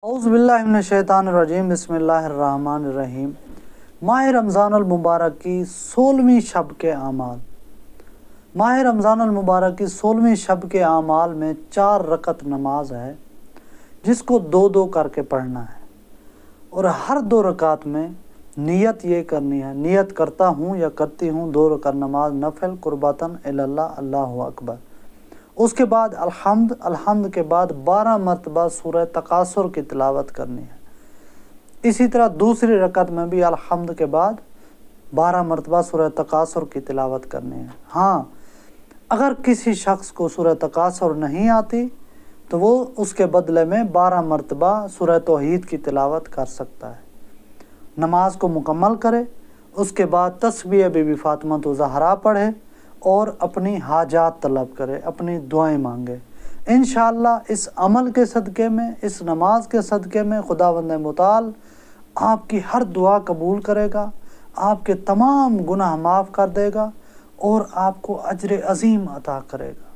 औज़ुबिल्लाहिमिनश्शैतानिर्रजीम बिस्मिल्लाहिर्रहमानिर्रहीम। माह रमज़ान मुबारक की 16वीं शब के आमाल। माह रमज़ान मुबारक की 16वीं शब के आमाल में 4 रकत नमाज है जिसको 2-2 करके पढ़ना है, और हर 2 रकात में नियत ये करनी है, नियत करता हूँ या करती हूँ 2 रकात नमाज नफल कुर्बतन इल्लल्लाह अल्लाहु अकबर। उसके बाद अल्हम्द के बाद 12 मरतबा सूरह तकासुर की तिलावत करनी है। इसी तरह दूसरी रकत में भी अल्हम्द के बाद 12 मरतबा सूरह तकासुर की तिलावत करनी है। हाँ, अगर किसी शख्स को सूरह तकासुर नहीं आती तो वो उसके बदले में 12 मरतबा सूरह तौहीद की तिलावत कर सकता है। नमाज को मुकम्मल करे, उसके बाद तस्बीह बीबी फातिमा तो ज़हरा पढ़े और अपनी हाजात तलब करे, अपनी दुआएं मांगे। इंशाअल्लाह इस अमल के सदक़े में, इस नमाज के सदक़े में खुदावंद मुताल आपकी हर दुआ कबूल करेगा, आपके तमाम गुनाह माफ़ कर देगा और आपको अजर अज़ीम अता करेगा।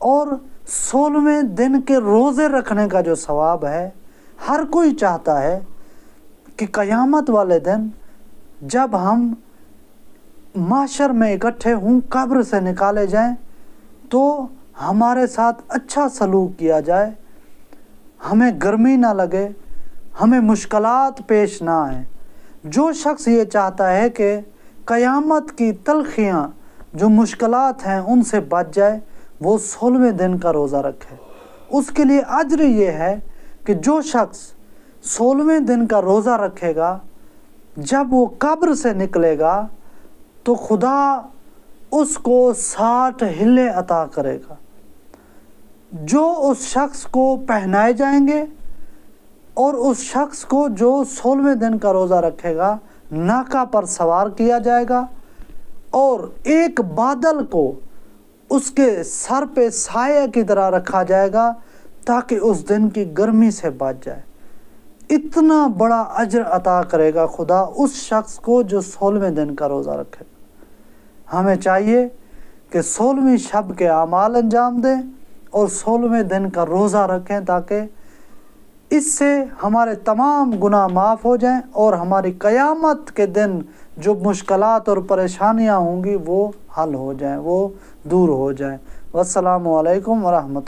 और 16वें दिन के रोज़े रखने का जो सवाब है, हर कोई चाहता है कि क़यामत वाले दिन जब हम माशर में इकट्ठे हों, कब्र से निकाले जाएं, तो हमारे साथ अच्छा सलूक किया जाए, हमें गर्मी ना लगे, हमें मुश्किलात पेश ना आए। जो शख्स ये चाहता है कि क़यामत की तलखियाँ जो मुश्किलात हैं उनसे बच जाए, वो 16वें दिन का रोज़ा रखे। उसके लिए अज्र ये है कि जो शख्स 16वें दिन का रोज़ा रखेगा, जब वो कब्र से निकलेगा तो खुदा उसको 60 हिल्ले अता करेगा जो उस शख्स को पहनाए जाएंगे, और उस शख्स को जो 16वें दिन का रोज़ा रखेगा नाका पर सवार किया जाएगा और एक बादल को उसके सर पे साया की तरह रखा जाएगा ताकि उस दिन की गर्मी से बच जाए। इतना बड़ा अजर अता करेगा खुदा उस शख्स को जो 16वें दिन का रोज़ा रखेगा। हमें चाहिए कि 16वीं शब के आमाल अंजाम दें और 16वें दिन का रोज़ा रखें ताकि इससे हमारे तमाम गुनाह माफ़ हो जाएं और हमारी क़यामत के दिन जो मुश्किलात और परेशानियां होंगी वो हल हो जाएं, वो दूर हो जाएं। वस्सलामु अलैकुम व रहमतुल्लाह।